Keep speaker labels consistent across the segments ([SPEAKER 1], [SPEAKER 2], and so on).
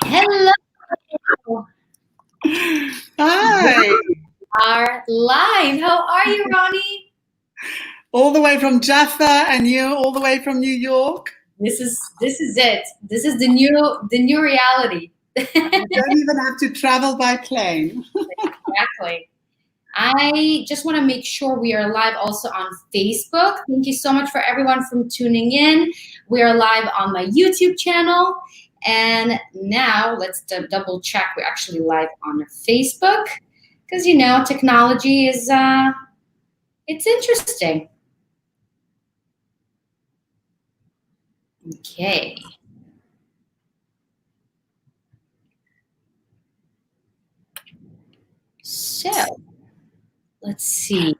[SPEAKER 1] Hello.
[SPEAKER 2] Hi.
[SPEAKER 1] We are live. How are you, Ronny?
[SPEAKER 2] All the way from Jaffa, and you all the way from New York.
[SPEAKER 1] This is it. This is the new reality.
[SPEAKER 2] You don't even have to travel by plane.
[SPEAKER 1] Exactly. I just want to make sure we are live also on Facebook. Thank you so much for everyone from tuning in. We are live on my YouTube channel. And now let's double check we're actually live on Facebook. Because, you know, technology is, it's interesting. Okay. So, let's see.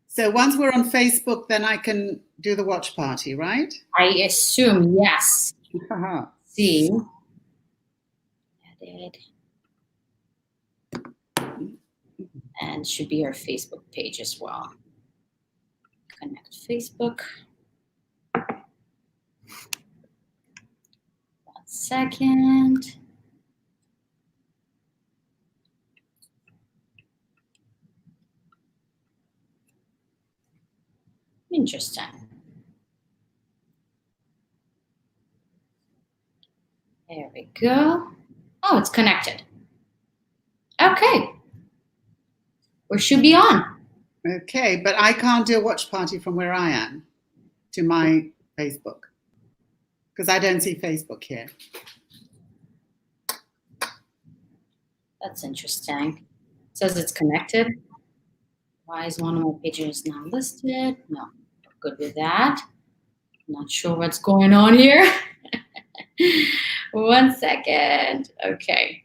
[SPEAKER 2] So once we're on Facebook, then I can do the watch party, right?
[SPEAKER 1] I assume, yes. See. Added. And should be our Facebook page as well. Connect Facebook. 1 second. Interesting. There we go. Oh, it's connected. Okay. We should be on.
[SPEAKER 2] Okay, but I can't do a watch party from where I am to my Facebook because I don't see Facebook here.
[SPEAKER 1] That's interesting. It says it's connected. Why is one of my pages not listed? No, we're good with that. Not sure what's going on here. 1 second. Okay.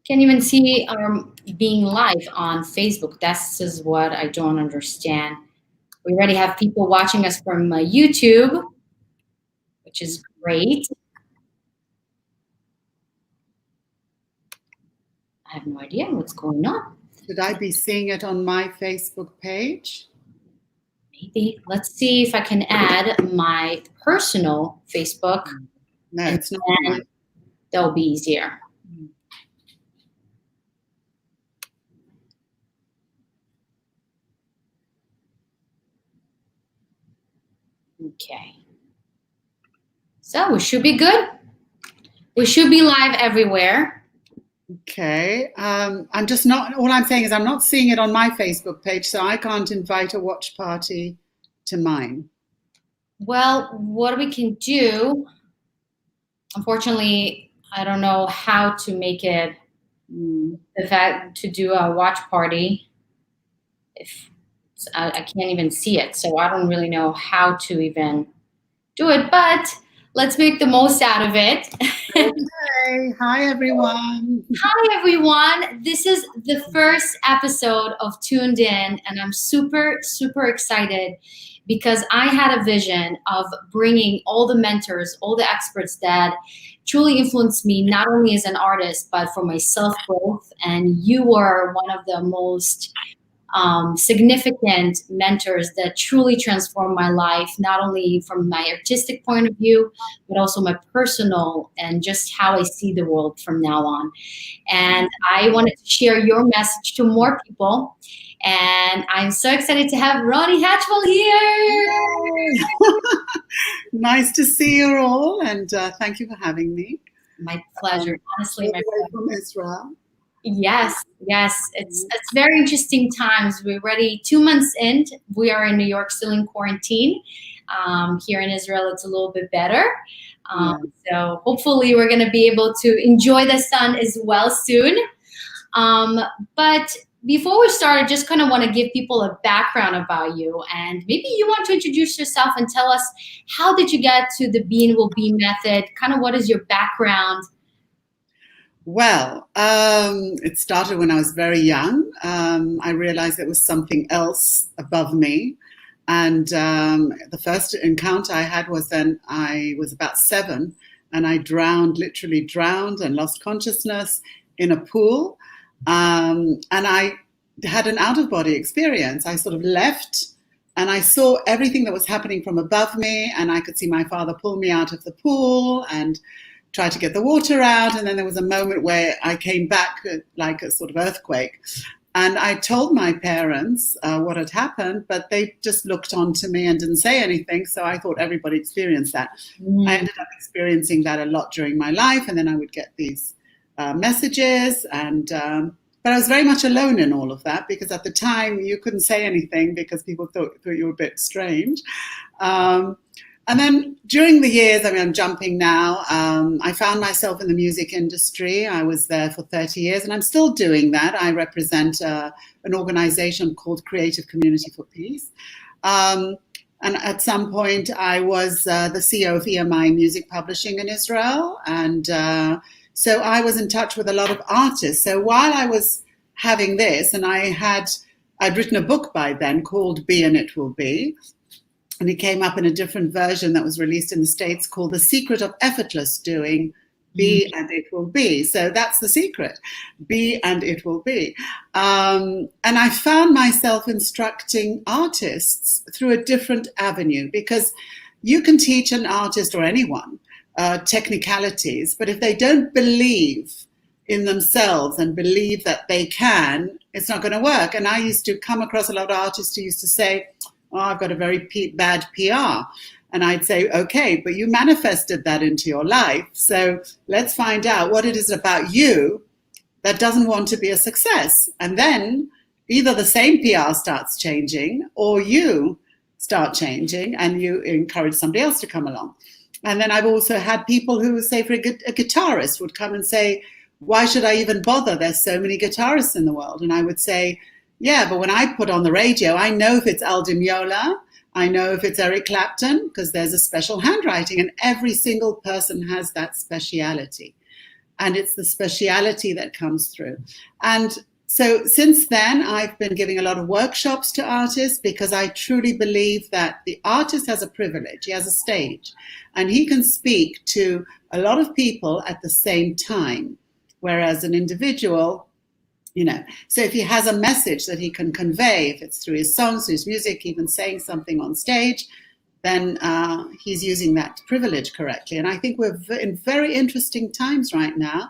[SPEAKER 1] Can't even see being live on Facebook. This is what I don't understand. We already have people watching us from YouTube, which is great. I have no idea what's going on.
[SPEAKER 2] Should I be seeing it on my Facebook page?
[SPEAKER 1] Maybe. Let's see if I can add my personal Facebook.
[SPEAKER 2] No, it's not mine.
[SPEAKER 1] That'll be easier. Okay. So we should be good. We should be live everywhere.
[SPEAKER 2] Okay. I'm just not, all I'm saying is I'm not seeing it on my Facebook page, so I can't invite a watch party to mine.
[SPEAKER 1] Well, what we can do, unfortunately, I don't know how to make it, the fact to do a watch party. If I can't even see it, so I don't really know how to even do it, but let's make the most out of it.
[SPEAKER 2] Okay. Hi, everyone.
[SPEAKER 1] Hi, everyone. This is the first episode of Tuned In, and I'm super, super excited because I had a vision of bringing all the mentors, all the experts that truly influenced me, not only as an artist, but for my self-growth. And you are one of the most significant mentors that truly transformed my life, not only from my artistic point of view, but also my personal and just how I see the world from now on. And I wanted to share your message to more people. And I'm so excited to have Ronny Hatchwell here.
[SPEAKER 2] Nice to see you all, and thank you for having me.
[SPEAKER 1] My pleasure, honestly.
[SPEAKER 2] All the way from Israel.
[SPEAKER 1] Yes, it's very interesting times. We're already 2 months in. We are in New York, still in quarantine. Here in Israel, it's a little bit better. So hopefully we're going to be able to enjoy the sun as well soon. But before we start, I just kind of want to give people a background about you. And maybe you want to introduce yourself and tell us, how did you get to the Be and Will Be method? Kind of what is your background?
[SPEAKER 2] Well, it started when I was very young. I realized there was something else above me. And the first encounter I had was then I was about 7, and I literally drowned and lost consciousness in a pool. And I had an out-of-body experience. I sort of left and I saw everything that was happening from above me, and I could see my father pull me out of the pool and try to get the water out. And then there was a moment where I came back like a sort of earthquake. And I told my parents what had happened, but they just looked on to me and didn't say anything. So I thought everybody experienced that. I ended up experiencing that a lot during my life. And then I would get these messages. But I was very much alone in all of that, because at the time you couldn't say anything because people thought you were a bit strange. And then during the years, I mean, I'm jumping now, I found myself in the music industry. I was there for 30 years, and I'm still doing that. I represent an organization called Creative Community for Peace. And at some point, I was the C.E.O. of EMI Music Publishing in Israel. And so I was in touch with a lot of artists. So while I was having this, and I'd written a book by then called Be and It Will Be. And it came up in a different version that was released in the States called The Secret of Effortless Doing, Be and It Will Be. So that's the secret, be and it will be. And I found myself instructing artists through a different avenue, because you can teach an artist or anyone technicalities, but if they don't believe in themselves and believe that they can, it's not going to work. And I used to come across a lot of artists who used to say, oh, I've got a very bad PR. And I'd say, okay, but you manifested that into your life. So let's find out what it is about you that doesn't want to be a success. And then either the same PR starts changing, or you start changing and you encourage somebody else to come along. And then I've also had people who, say, for a guitarist would come and say, why should I even bother? There's so many guitarists in the world. And I would say, yeah, but when I put on the radio, I know if it's Al Di Meola, I know if it's Eric Clapton, because there's a special handwriting, and every single person has that speciality. And it's the speciality that comes through. And so since then, I've been giving a lot of workshops to artists, because I truly believe that the artist has a privilege. He has a stage, and he can speak to a lot of people at the same time. Whereas an individual, so if he has a message that he can convey, if it's through his songs, through his music, even saying something on stage, then he's using that privilege correctly. And I think we're in very interesting times right now,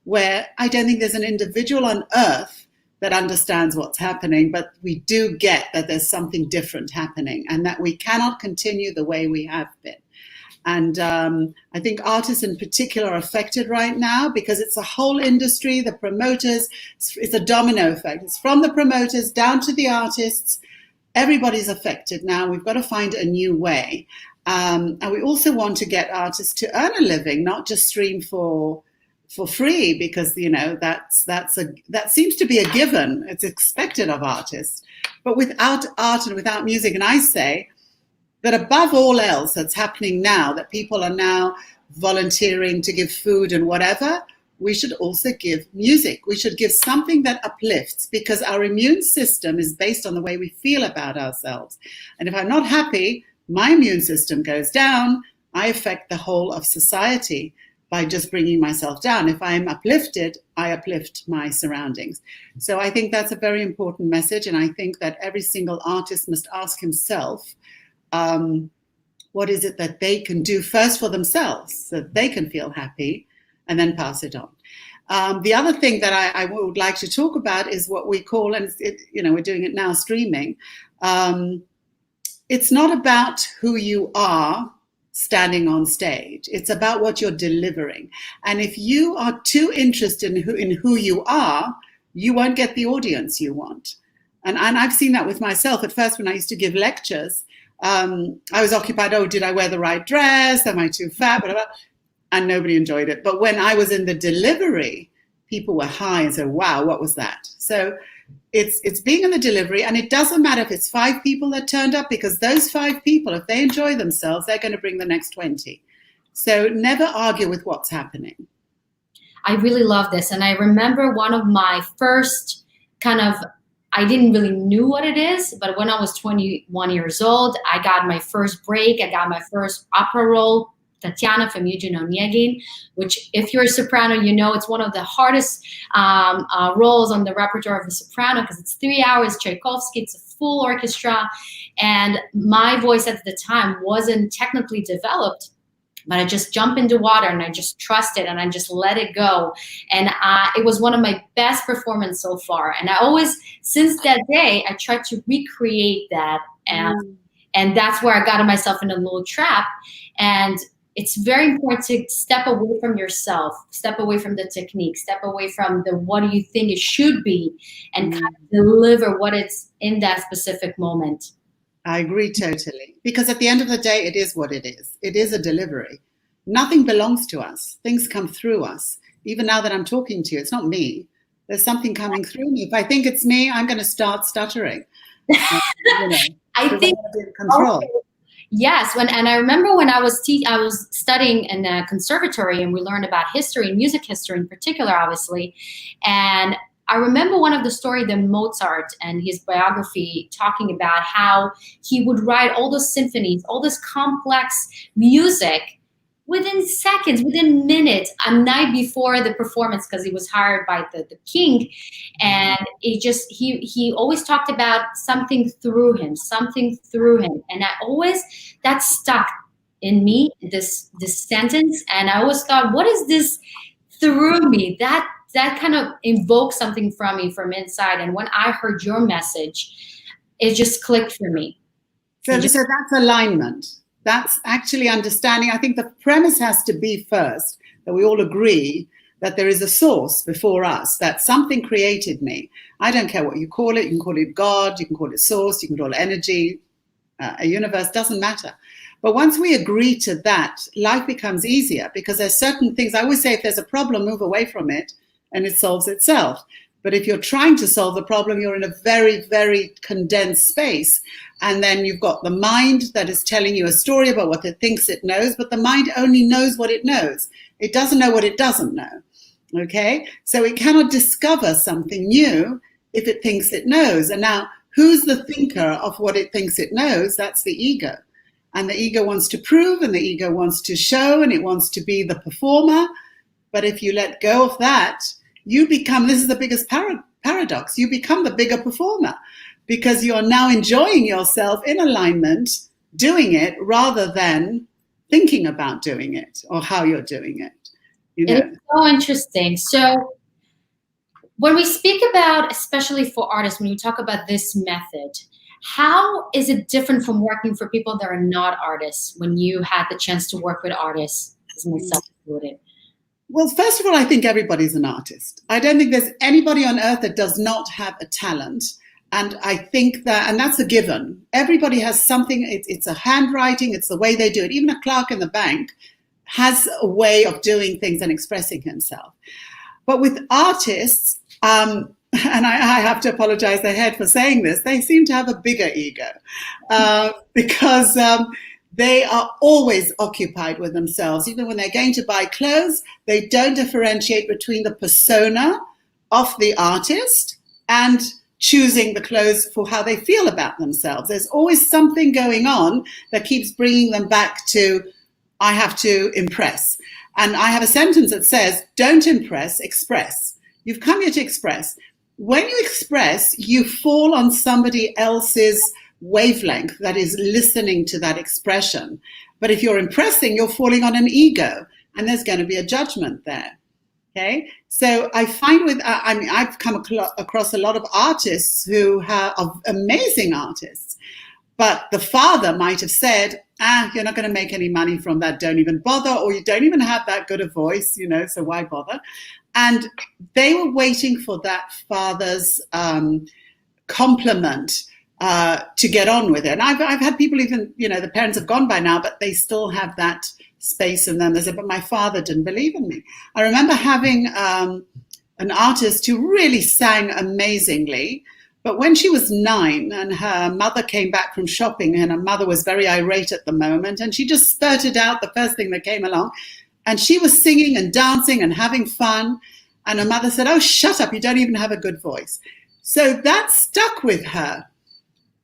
[SPEAKER 2] where I don't think there's an individual on earth that understands what's happening, but we do get that there's something different happening, and that we cannot continue the way we have been. And I think artists in particular are affected right now, because it's a whole industry, the promoters, it's a domino effect. It's from the promoters down to the artists. Everybody's affected now. We've got to find a new way. And we also want to get artists to earn a living, not just stream for free, because, that seems to be a given. It's expected of artists. But without art and without music, and I say, that above all else that's happening now, that people are now volunteering to give food and whatever, we should also give music. We should give something that uplifts, because our immune system is based on the way we feel about ourselves. And if I'm not happy, my immune system goes down. I affect the whole of society by just bringing myself down. If I'm uplifted, I uplift my surroundings. So I think that's a very important message. And I think that every single artist must ask himself, what is it that they can do first for themselves so that they can feel happy, and then pass it on. The other thing that I would like to talk about is what we call, and we're doing it now, streaming. It's not about who you are standing on stage. It's about what you're delivering. And if you are too interested in who you are, you won't get the audience you want. And I've seen that with myself. At first, when I used to give lectures, I was occupied, did I wear the right dress? Am I too fat? Blah, blah, blah. And nobody enjoyed it. But when I was in the delivery, people were high and said, wow, what was that? So it's being in the delivery, and it doesn't matter if it's 5 people that turned up, because those 5 people, if they enjoy themselves, they're going to bring the next 20. So never argue with what's happening.
[SPEAKER 1] I really love this. And I remember one of my first I didn't really knew what it is, but when I was 21 years old, I got my first break. I got my first opera role Tatiana from Eugene Onegin, which if you're a soprano, you know it's one of the hardest roles on the repertoire of a soprano because it's 3 hours, Tchaikovsky, it's a full orchestra. And my voice at the time wasn't technically developed, but I just jump into water and I just trust it and I just let it go. And it was one of my best performances so far. And I always, since that day, I tried to recreate that. And that's where I got myself in a little trap. And it's very important to step away from yourself, step away from the technique, step away from the what do you think it should be, and kind of deliver what it's in that specific moment.
[SPEAKER 2] I agree totally. Because at the end of the day, it is what it is. It is a delivery. Nothing belongs to us. Things come through us. Even now that I'm talking to you, it's not me. There's something coming through me. If I think it's me, I'm going to start stuttering.
[SPEAKER 1] I think control. Yes, and I remember when I was studying in a conservatory, and we learned about history, music history in particular, obviously. And I remember one of the story, the Mozart and his biography, talking about how he would write all those symphonies, all this complex music within seconds, within minutes, a night before the performance, because he was hired by the king. And he always talked about something through him. And that stuck in me, this sentence. And I always thought, what is this through me? That kind of invoked something from me from inside. And when I heard your message, it just clicked for me.
[SPEAKER 2] So that's alignment. That's actually understanding. I think the premise has to be first that we all agree that there is a source before us, that something created me. I don't care what you call it. You can call it God, you can call it source, you can call it energy, a universe, doesn't matter. But once we agree to that, life becomes easier because there's certain things. I always say if there's a problem, move away from it and it solves itself. But if you're trying to solve the problem, you're in a very, very condensed space. And then you've got the mind that is telling you a story about what it thinks it knows, but the mind only knows what it knows. It doesn't know what it doesn't know. Okay? So it cannot discover something new if it thinks it knows. And now, who's the thinker of what it thinks it knows? That's the ego. And the ego wants to prove, and the ego wants to show, and it wants to be the performer. But if you let go of that, you become, this is the biggest paradox, you become the bigger performer because you're now enjoying yourself in alignment, doing it rather than thinking about doing it or how you're doing it.
[SPEAKER 1] It's so interesting. So when we speak about, especially for artists, when you talk about this method, how is it different from working for people that are not artists when you had the chance to work with artists, as myself included?
[SPEAKER 2] Well, first of all, I think everybody's an artist. I don't think there's anybody on earth that does not have a talent. And I think that, and that's a given. Everybody has something, it's a handwriting, it's the way they do it. Even a clerk in the bank has a way of doing things and expressing himself. But with artists, and I have to apologize ahead for saying this, they seem to have a bigger ego because they are always occupied with themselves. Even when they're going to buy clothes, they don't differentiate between the persona of the artist and choosing the clothes for how they feel about themselves. There's always something going on that keeps bringing them back to, I have to impress. And I have a sentence that says, don't impress, express. You've come here to express. When you express, you fall on somebody else's wavelength that is listening to that expression. But if you're impressing, you're falling on an ego, and there's going to be a judgment there. Okay, so I find I've come across a lot of artists who are amazing artists, but the father might have said, you're not going to make any money from that, don't even bother, or you don't even have that good a voice, so why bother? And they were waiting for that father's compliment to get on with it. And I've had people even, the parents have gone by now, but they still have that space in them. They said, but my father didn't believe in me. I remember having an artist who really sang amazingly, but when she was 9 and her mother came back from shopping, and her mother was very irate at the moment, and she just spurted out the first thing that came along, and she was singing and dancing and having fun, and her mother said, oh, shut up, you don't even have a good voice. So that stuck with her.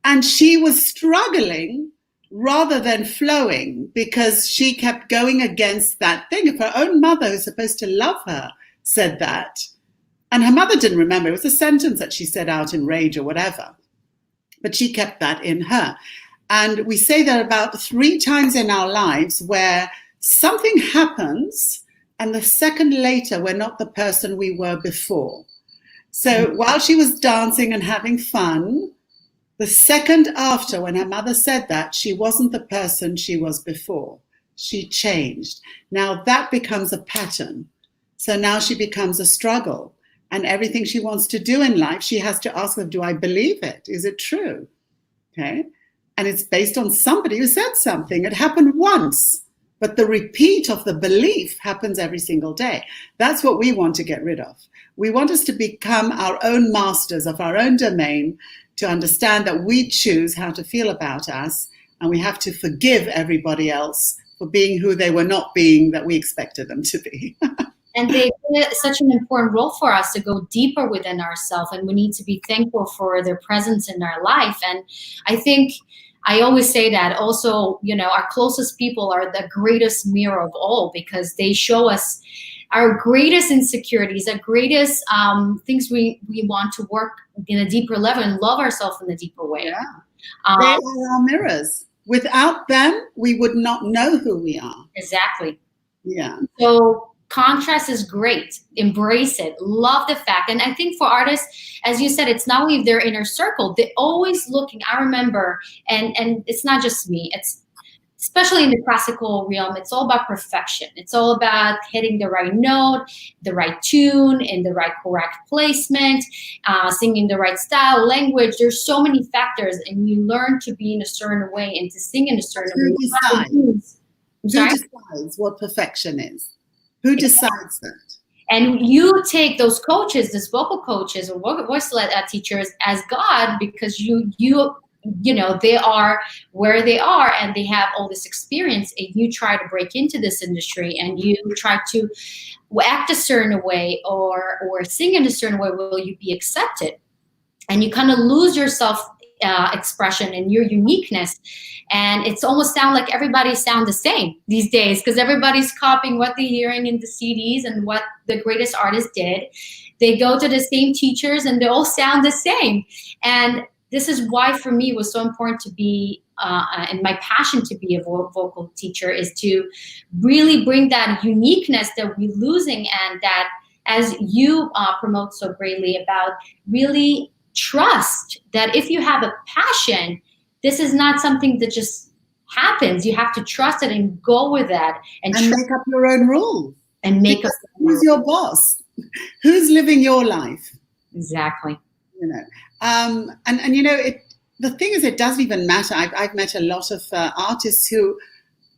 [SPEAKER 2] And she was struggling rather than flowing, because she kept going against that thing. If her own mother, who's supposed to love her, said that, and her mother didn't remember, it was a sentence that she said out in rage or whatever, but she kept that in her. And we say that about 3 times in our lives where something happens and the second later we're not the person we were before. So while she was dancing and having fun, the second after, when her mother said that, she wasn't the person she was before. She changed. Now that becomes a pattern. So now she becomes a struggle. And everything she wants to do in life, she has to ask her, do I believe it? Is it true? Okay. And it's based on somebody who said something. It happened once, but the repeat of the belief happens every single day. That's what we want to get rid of. We want us to become our own masters of our own domain, to understand that we choose how to feel about us, and we have to forgive everybody else for being who they were not being that we expected them to be.
[SPEAKER 1] And they play such an important role for us to go deeper within ourselves, and we need to be thankful for their presence in our life. And I think I always say that also, our closest people are the greatest mirror of all, because they show us our greatest insecurities, our greatest things we want to work in a deeper level and love ourselves in a deeper way.
[SPEAKER 2] Yeah. They are our mirrors. Without them, we would not know who we are.
[SPEAKER 1] Exactly.
[SPEAKER 2] Yeah.
[SPEAKER 1] So contrast is great. Embrace it. Love the fact. And I think for artists, as you said, it's not only their inner circle. They're always looking. I remember, and it's not just me. It's especially in the classical realm, it's all about perfection. It's all about hitting the right note, the right tune, in the right correct placement, singing the right style, language. There's so many factors, and you learn to be in a certain way and to sing in a certain way.
[SPEAKER 2] Who decides what perfection is? Who decides that?
[SPEAKER 1] And you take those coaches, those vocal coaches or voice teachers as God, because you they are where they are and they have all this experience, and you try to break into this industry and you try to act a certain way or sing in a certain way. Will you be accepted? And you kind of lose your self expression and your uniqueness, and it's almost sound like everybody sound the same these days, because everybody's copying what they're hearing in the CDs and what the greatest artists did. They go to the same teachers and they all sound the same. And this is why, for me, it was so important to be, and my passion to be a vocal teacher, is to really bring that uniqueness that we're losing, and that, as you promote so greatly, about really trust that if you have a passion, this is not something that just happens. You have to trust it and go with that, and
[SPEAKER 2] make up your own rules.
[SPEAKER 1] And make up.
[SPEAKER 2] Who's your boss? Who's living your life?
[SPEAKER 1] Exactly.
[SPEAKER 2] The thing is, it doesn't even matter. I've met a lot of artists who,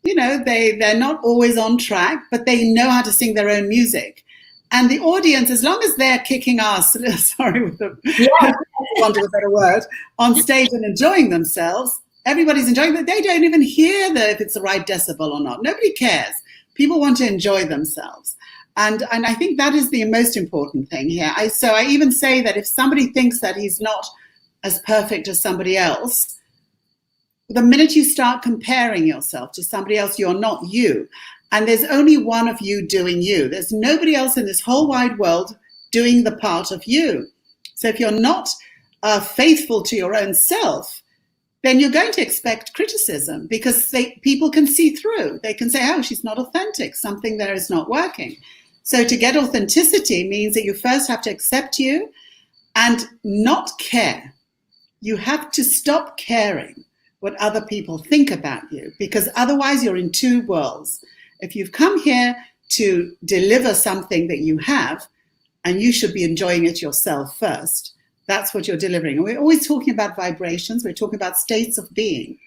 [SPEAKER 2] they're not always on track, but they know how to sing their own music. And the audience, as long as they're kicking ass, sorry, want a better word, on stage and enjoying themselves, everybody's enjoying it. They don't even hear if it's the right decibel or not. Nobody cares. People want to enjoy themselves. And I think that is the most important thing here. So I even say that if somebody thinks that he's not as perfect as somebody else, the minute you start comparing yourself to somebody else, you're not you. And there's only one of you doing you. There's nobody else in this whole wide world doing the part of you. So if you're not faithful to your own self, then you're going to expect criticism, because people can see through. They can say, oh, she's not authentic. Something there is not working. So to get authenticity means that you first have to accept you and not care. You have to stop caring what other people think about you, because otherwise you're in two worlds. If you've come here to deliver something that you have, and you should be enjoying it yourself first, that's what you're delivering. And we're always talking about vibrations. We're talking about states of being.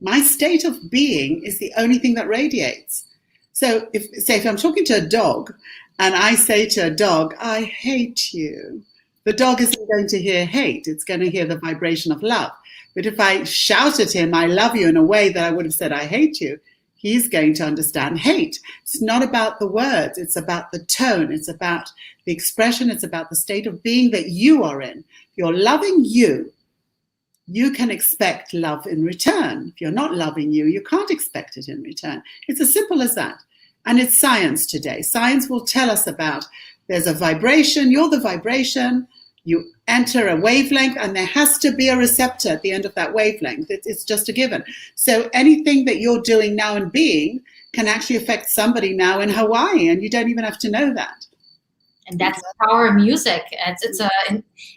[SPEAKER 2] My state of being is the only thing that radiates. So if I'm talking to a dog and I say to a dog, I hate you, the dog isn't going to hear hate. It's going to hear the vibration of love. But if I shout at him, I love you, in a way that I would have said, I hate you, he's going to understand hate. It's not about the words. It's about the tone. It's about the expression. It's about the state of being that you are in. You're loving you. you can expect love in return. If you're not loving you, you can't expect it in return. It's as simple as that. And it's science today. Science will tell us about there's a vibration, you're the vibration, you enter a wavelength, and there has to be a receptor at the end of that wavelength. It's just a given. So anything that you're doing now and being can actually affect somebody now in Hawaii, and you don't even have to know that.
[SPEAKER 1] And that's the power of music.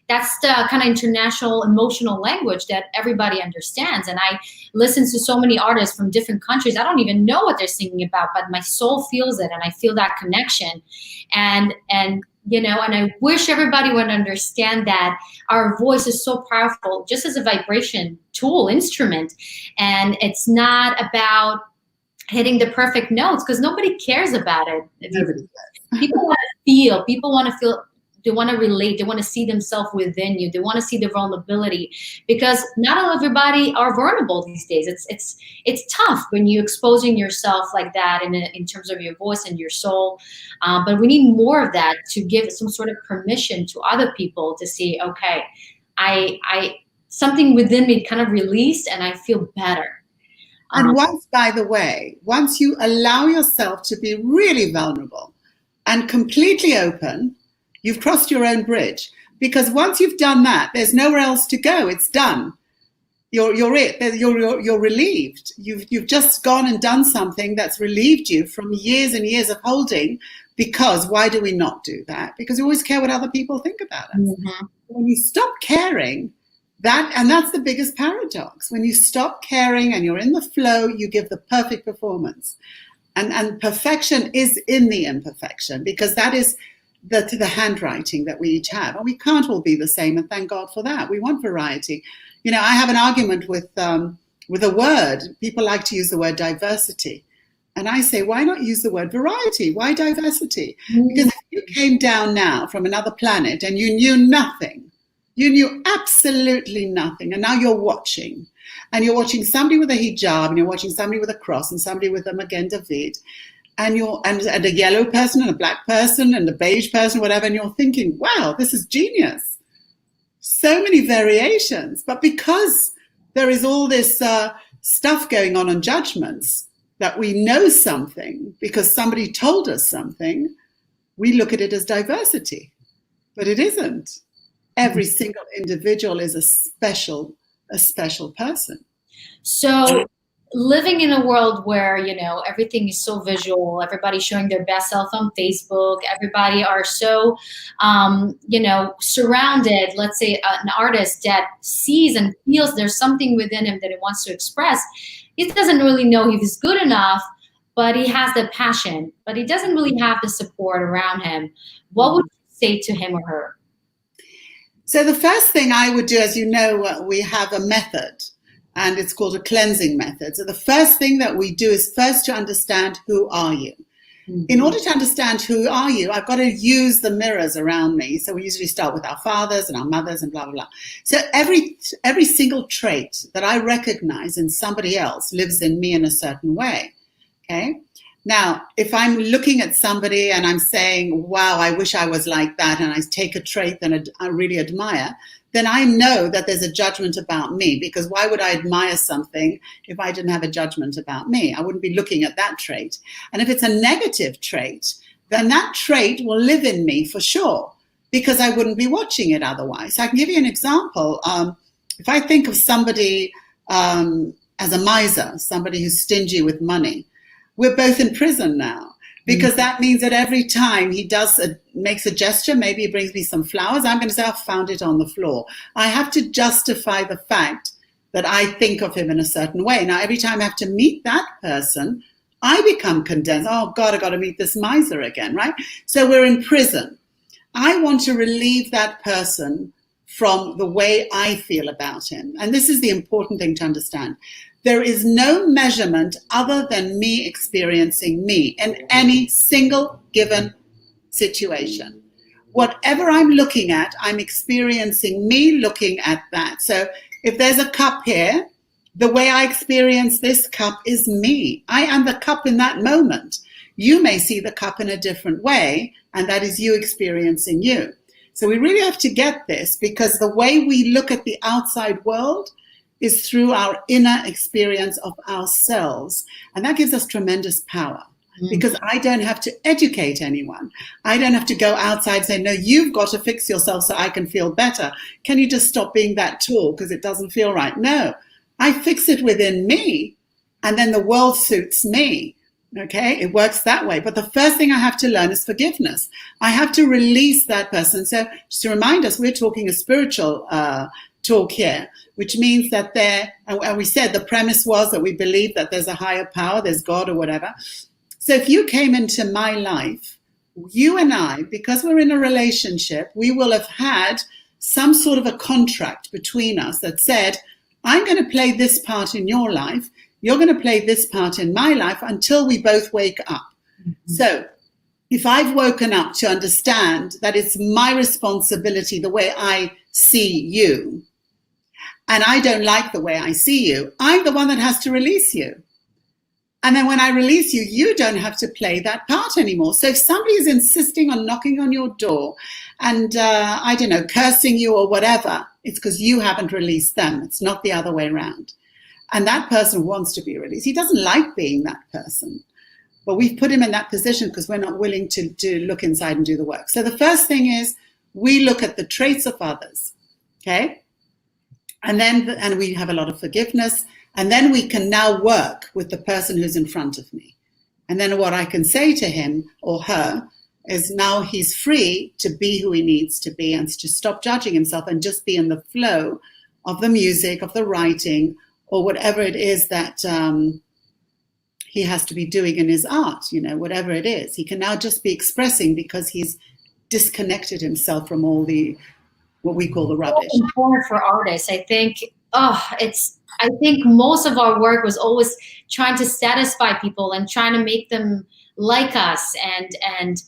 [SPEAKER 1] That's the kind of international emotional language that everybody understands. And I listen to so many artists from different countries. I don't even know what they're singing about, but my soul feels it, and I feel that connection. And I wish everybody would understand that our voice is so powerful, just as a vibration tool, instrument. And it's not about hitting the perfect notes, because nobody cares about it. People want to feel. People want to feel. They want to relate. They want to see themselves within you. They want to see the vulnerability, because not everybody are vulnerable these days. It's tough when you're exposing yourself like that in terms of your voice and your soul. But we need more of that to give some sort of permission to other people to see, okay, I something within me kind of released, and I feel better.
[SPEAKER 2] And by the way, once you allow yourself to be really vulnerable and completely open, you've crossed your own bridge. Because once you've done that, there's nowhere else to go. It's done. You're relieved. You've just gone and done something that's relieved you from years and years of holding. Because why do we not do that? Because we always care what other people think about us.
[SPEAKER 1] Mm-hmm.
[SPEAKER 2] When you stop caring, that's the biggest paradox. When you stop caring and you're in the flow, you give the perfect performance. And perfection is in the imperfection, because that is the handwriting that we each have. And we can't all be the same, and thank God for that. We want variety. I have an argument with a word. People like to use the word diversity. And I say, why not use the word variety? Why diversity? Mm-hmm. Because if you came down now from another planet and you knew nothing, you knew absolutely nothing, and now you're watching. And you're watching somebody with a hijab, and you're watching somebody with a cross, and somebody with a Magen David, and a yellow person, and a black person, and a beige person, whatever, and you're thinking, wow, this is genius. So many variations. But because there is all this stuff going on judgments, that we know something because somebody told us something, we look at it as diversity. But it isn't. Every single individual is a special person.
[SPEAKER 1] So living in a world where, everything is so visual, everybody's showing their best self on Facebook, everybody are so, surrounded, let's say an artist that sees and feels there's something within him that he wants to express. He doesn't really know if he's good enough, but he has the passion, but he doesn't really have the support around him. What would you say to him or her?
[SPEAKER 2] So the first thing I would do, as you know, we have a method, and it's called a cleansing method. So the first thing that we do is first to understand, who are you? Mm-hmm. In order to understand who are you, I've got to use the mirrors around me. So we usually start with our fathers and our mothers and blah, blah, blah. So every single trait that I recognize in somebody else lives in me in a certain way, okay? Now, if I'm looking at somebody and I'm saying, wow, I wish I was like that, and I take a trait that I really admire, then I know that there's a judgment about me, because why would I admire something if I didn't have a judgment about me? I wouldn't be looking at that trait. And if it's a negative trait, then that trait will live in me for sure, because I wouldn't be watching it otherwise. So I can give you an example. If I think of somebody as a miser, somebody who's stingy with money, we're both in prison now, because that means that every time he makes a gesture, maybe he brings me some flowers, I'm going to say, I found it on the floor. I have to justify the fact that I think of him in a certain way. Now, every time I have to meet that person, I become condensed. Oh, God, I got to meet this miser again, right? So we're in prison. I want to relieve that person from the way I feel about him. And this is the important thing to understand. There is no measurement other than me experiencing me in any single given situation. Whatever I'm looking at, I'm experiencing me looking at that. So if there's a cup here, the way I experience this cup is me. I am the cup in that moment. You may see the cup in a different way, and that is you experiencing you. So we really have to get this, because the way we look at the outside world is through our inner experience of ourselves. And that gives us tremendous power, because I don't have to educate anyone. I don't have to go outside and say, no, you've got to fix yourself so I can feel better. Can you just stop being that tool because it doesn't feel right? No, I fix it within me, and then the world suits me. Okay, it works that way. But the first thing I have to learn is forgiveness. I have to release that person. So just to remind us, we're talking a spiritual talk here, which means that and we said the premise was that we believe that there's a higher power, there's God or whatever. So if you came into my life, you and I, because we're in a relationship, we will have had some sort of a contract between us that said, I'm going to play this part in your life, you're going to play this part in my life until we both wake up. Mm-hmm. So if I've woken up to understand that it's my responsibility the way I see you, and I don't like the way I see you, I'm the one that has to release you. And then when I release you, you don't have to play that part anymore. So if somebody is insisting on knocking on your door and, I don't know, cursing you or whatever, it's because you haven't released them. It's not the other way around. And that person wants to be released. He doesn't like being that person. But we've put him in that position because we're not willing to look inside and do the work. So the first thing is we look at the traits of others, okay? And we have a lot of forgiveness. And then we can now work with the person who's in front of me. And then what I can say to him or her is now he's free to be who he needs to be and to stop judging himself and just be in the flow of the music, of the writing, or whatever it is that he has to be doing in his art, whatever it is. He can now just be expressing because he's disconnected himself from all what we call the rubbish.
[SPEAKER 1] It's important for artists. I think, I think most of our work was always trying to satisfy people and trying to make them like us. And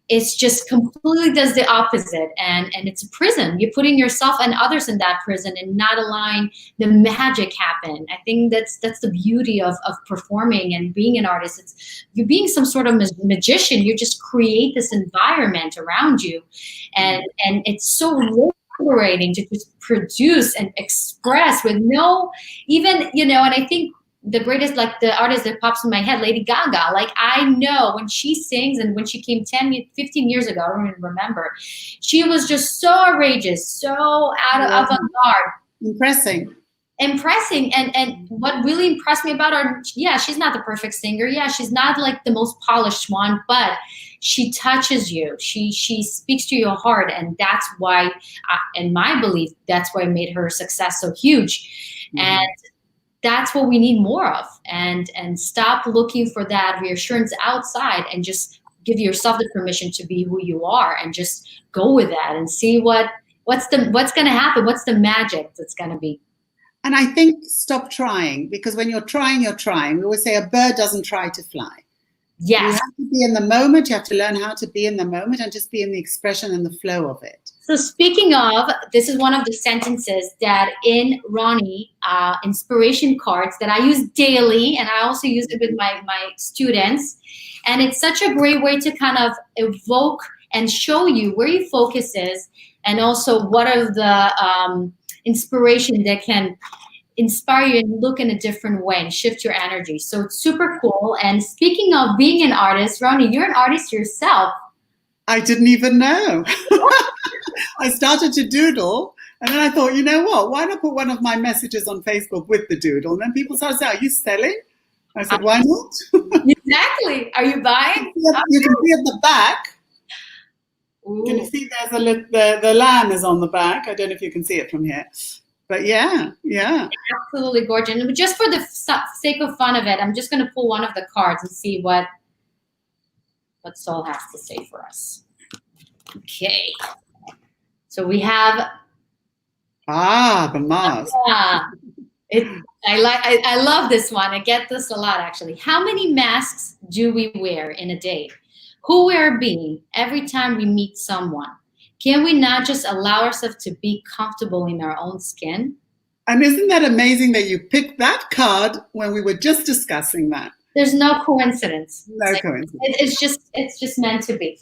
[SPEAKER 1] it's just completely does the opposite. And it's a prison. You're putting yourself and others in that prison and not allowing the magic happen. I think that's the beauty of performing and being an artist. It's you're being some sort of magician. You just create this environment around you. And it's so liberating to just produce and express with no even, and I think the greatest, like the artist that pops in my head, Lady Gaga, like I know when she sings and when she came 15 years ago, I don't even remember, she was just so outrageous, so out of avant-garde. Impressing. And what really impressed me about her, she's not the perfect singer. She's not like the most polished one, but she touches you. She speaks to your heart. And that's why, in my belief, that's why made her success so huge. Mm-hmm. And that's what we need more of. And stop looking for that reassurance outside and just give yourself the permission to be who you are and just go with that and see what's going to happen. What's the magic that's going to be.
[SPEAKER 2] And I think stop trying, because when you're trying, you're trying. We always say a bird doesn't try to fly.
[SPEAKER 1] Yes.
[SPEAKER 2] You have to be in the moment. You have to learn how to be in the moment and just be in the expression and the flow of it.
[SPEAKER 1] So speaking of, this is one of the sentences that in Ronny inspiration cards that I use daily, and I also use it with my students. And it's such a great way to kind of evoke and show you where your focus is, and also what are the inspiration that can inspire you and look in a different way and shift your energy. So it's super cool. And speaking of being an artist, Ronny, you're an artist yourself.
[SPEAKER 2] I didn't even know. I started to doodle, and then I thought, you know what? Why not put one of my messages on Facebook with the doodle? And then people started saying, are you selling? I said, why not?
[SPEAKER 1] Exactly. Are you buying?
[SPEAKER 2] You can see at the back.
[SPEAKER 1] Ooh.
[SPEAKER 2] Can you see the lamb is on the back? I don't know if you can see it from here. But yeah.
[SPEAKER 1] Absolutely gorgeous. And just for the sake of fun of it, I'm just going to pull one of the cards and see what Sol has to say for us. Okay. So we have...
[SPEAKER 2] the mask.
[SPEAKER 1] I love this one. I get this a lot, actually. How many masks do we wear in a day? Who we are being every time we meet someone? Can we not just allow ourselves to be comfortable in our own skin?
[SPEAKER 2] And isn't that amazing that you picked that card when we were just discussing that?
[SPEAKER 1] There's no coincidence.
[SPEAKER 2] No coincidence.
[SPEAKER 1] It's just meant to be.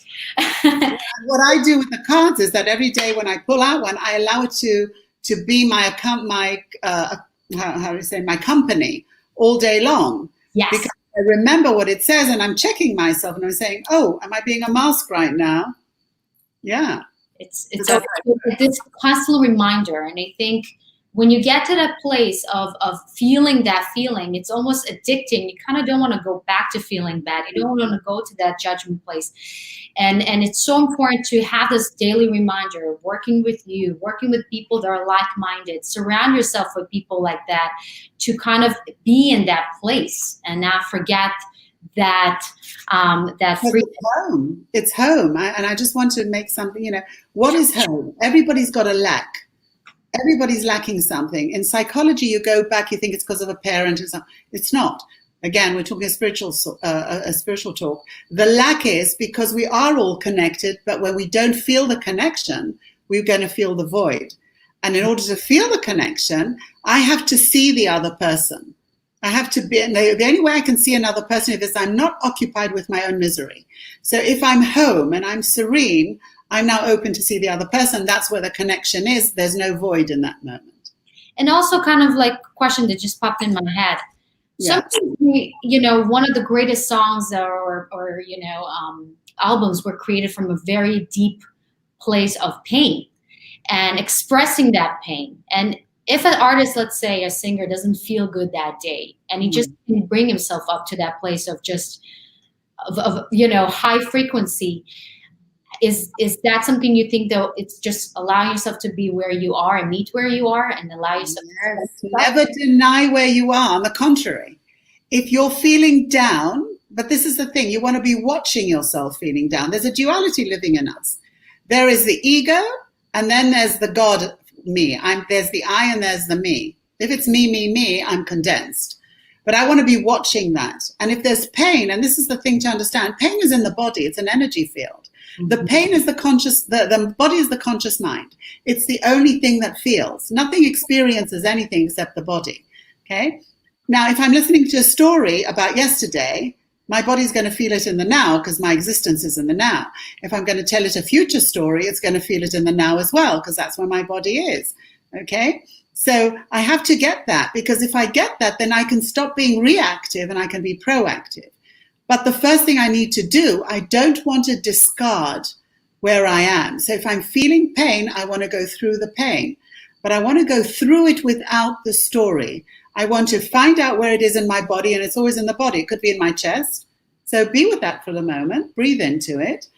[SPEAKER 2] What I do with the cards is that every day when I pull out one, I allow it to be my how do you say, my company all day long.
[SPEAKER 1] Yes.
[SPEAKER 2] Because I remember what it says, and I'm checking myself, and I'm saying, "Oh, am I being a mask right now?" Yeah.
[SPEAKER 1] It's this constant reminder, and I think when you get to that place of feeling that feeling, it's almost addicting. You kind of don't want to go back to feeling bad. You don't want to go to that judgment place. And it's so important to have this daily reminder of working with people that are like-minded. Surround yourself with people like that to kind of be in that place and not forget that freedom.
[SPEAKER 2] It's home. And I just want to make something, what is home? Everybody's got a lack. Everybody's lacking something. In psychology, you go back, you think it's because of a parent or something. It's not. Again, we're talking a spiritual talk. The lack is because we are all connected, but when we don't feel the connection, we're going to feel the void. And in order to feel the connection, I have to see the other person. I have to be, the only way I can see another person is I'm not occupied with my own misery. So if I'm home and I'm serene, I'm now open to see the other person. That's where the connection is. There's no void in that moment.
[SPEAKER 1] And also kind of like a question that just popped in my head.
[SPEAKER 2] Yeah.
[SPEAKER 1] Sometimes, one of the greatest songs or albums were created from a very deep place of pain and expressing that pain. And if an artist, let's say a singer, doesn't feel good that day, and he just can bring himself up to that place of just of high frequency, is that something you think, though, it's just allowing yourself to be where you are and meet where you are and allow yourself
[SPEAKER 2] to never deny where you are. On the contrary, if you're feeling down, but this is the thing, you want to be watching yourself feeling down. There's a duality living in us. There is the ego, and then there's the God, me. There's the I and there's the me. If it's me, I'm condensed. But I want to be watching that. And if there's pain, and this is the thing to understand, pain is in the body. It's an energy field. The pain is the conscious, the body is the conscious mind. It's the only thing that feels. Nothing experiences anything except the body. Okay? Now, if I'm listening to a story about yesterday, my body's going to feel it in the now because my existence is in the now. If I'm going to tell it a future story, it's going to feel it in the now as well because that's where my body is. Okay? So I have to get that, because if I get that, then I can stop being reactive and I can be proactive. But the first thing I need to do, I don't want to discard where I am. So if I'm feeling pain, I want to go through the pain. But I want to go through it without the story. I want to find out where it is in my body, and it's always in the body. It could be in my chest. So be with that for the moment. Breathe into it.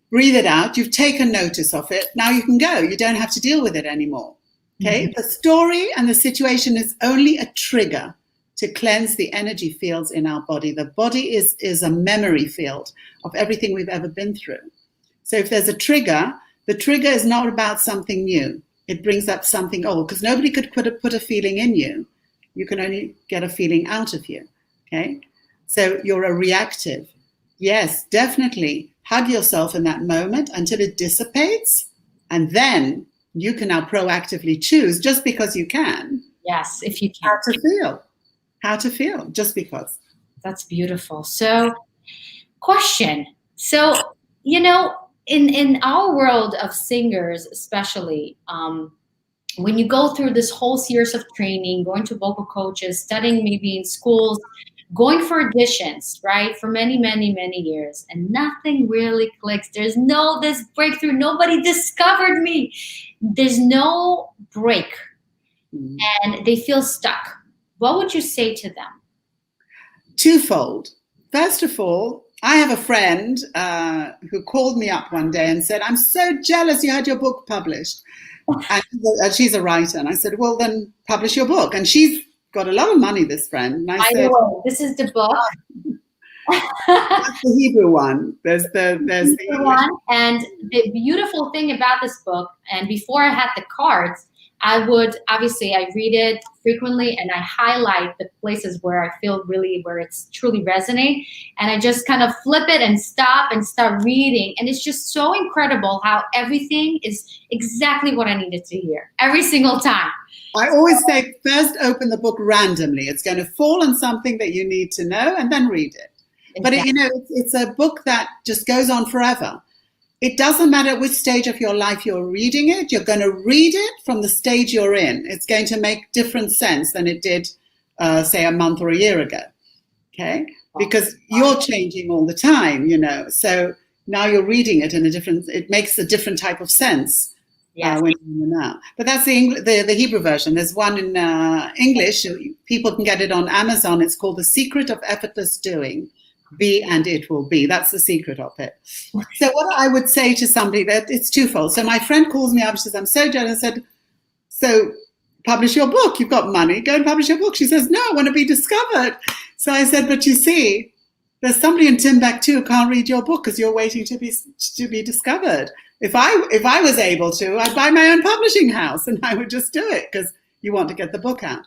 [SPEAKER 2] Breathe it out. You've taken notice of it. Now you can go. You don't have to deal with it anymore. Okay? The story and the situation is only a trigger to cleanse the energy fields in our body. The body is a memory field of everything we've ever been through. So if there's a trigger, the trigger is not about something new. It brings up something old, because nobody could put a feeling in you. You can only get a feeling out of you. Okay? So you're a reactive. Yes, definitely hug yourself in that moment until it dissipates, and then you can now proactively choose, just because you can.
[SPEAKER 1] Yes, if you can.
[SPEAKER 2] How to feel, just because.
[SPEAKER 1] That's beautiful. So, question. So, in our world of singers, especially, when you go through this whole series of training, going to vocal coaches, studying maybe in schools, going for auditions, right, for many, many, many years, and nothing really clicks. There's this breakthrough. Nobody discovered me. There's no break, and they feel stuck. What would you say to them?
[SPEAKER 2] Twofold. First of all, I have a friend who called me up one day and said, "I'm so jealous you had your book published." And she's a writer. And I said, "Well, then publish your book." And she's got a lot of money, this friend. And I said,
[SPEAKER 1] know. This is the book.
[SPEAKER 2] That's the Hebrew one. There's the
[SPEAKER 1] Hebrew one. And the beautiful thing about this book, and before I had the cards, I would, obviously, I read it frequently and I highlight the places where I feel really, where it's truly resonate. And I just kind of flip it and stop and start reading. And it's just so incredible how everything is exactly what I needed to hear every single time.
[SPEAKER 2] I always say, first open the book randomly. It's going to fall on something that you need to know, and then read it. But it's a book that just goes on forever. It doesn't matter which stage of your life you're reading it. You're going to read it from the stage you're in. It's going to make different sense than it did, say, a month or a year ago. Okay, because you're changing all the time, you know. So now you're reading it in a different. It makes a different type of sense.
[SPEAKER 1] Yes.
[SPEAKER 2] When you're now. But that's the Hebrew version. There's one in English. People can get it on Amazon. It's called The Secret of Effortless Doing. Be and it will be. That's the secret of it. So what I would say to somebody, that it's twofold. So my friend calls me up and says, I'm so jealous. I said, so publish your book. You've got money. Go and publish your book. She says, no, I want to be discovered. So I said, but you see, there's somebody in Timbuktu who can't read your book because you're waiting to be discovered. If I was able to, I'd buy my own publishing house and I would just do it because you want to get the book out.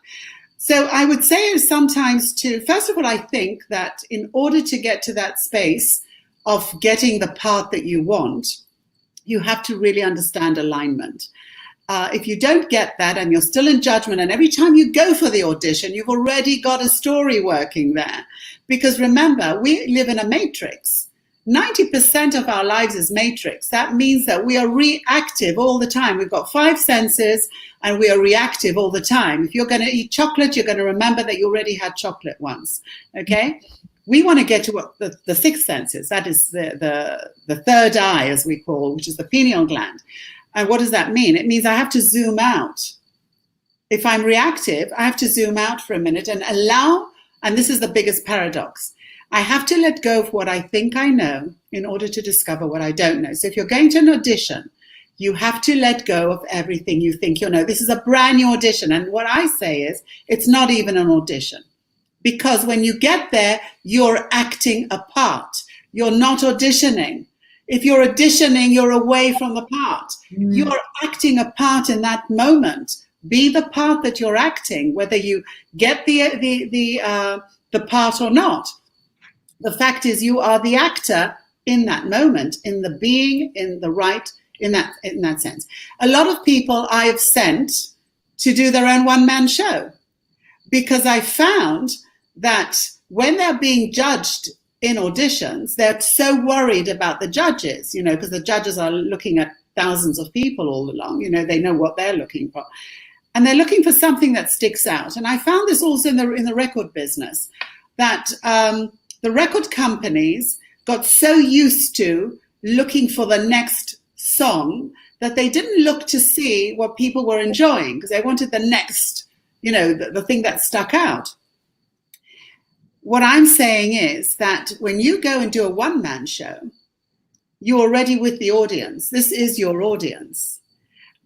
[SPEAKER 2] So I would say sometimes first of all, I think that in order to get to that space of getting the part that you want, you have to really understand alignment. If you don't get that and you're still in judgment, and every time you go for the audition, you've already got a story working there. Because remember, we live in a matrix. 90% of our lives is matrix. That means that we are reactive all the time. We've got 5 senses and we are reactive all the time. If you're going to eat chocolate, you're going to remember that you already had chocolate once. Okay? We want to get to what the 6 senses. That is the third eye, as we call, which is the pineal gland. And what does that mean? It means I have to zoom out. If I'm reactive, I have to zoom out for a minute and allow, and this is the biggest paradox, I have to let go of what I think I know in order to discover what I don't know. So if you're going to an audition, you have to let go of everything you think you know. This is a brand new audition. And what I say is, it's not even an audition. Because when you get there, you're acting a part. You're not auditioning. If you're auditioning, you're away from the part. You're acting a part in that moment. Be the part that you're acting, whether you get the part or not. The fact is, you are the actor in that moment, in the being, in the right, in that sense. A lot of people I have sent to do their own one-man show because I found that when they're being judged in auditions, they're so worried about the judges, you know, because the judges are looking at thousands of people all along, you know, they know what they're looking for. And they're looking for something that sticks out. And I found this also in the record business, that the record companies got so used to looking for the next song that they didn't look to see what people were enjoying because they wanted the next, you know, the thing that stuck out. What I'm saying is that when you go and do a one-man show, you're already with the audience. This is your audience.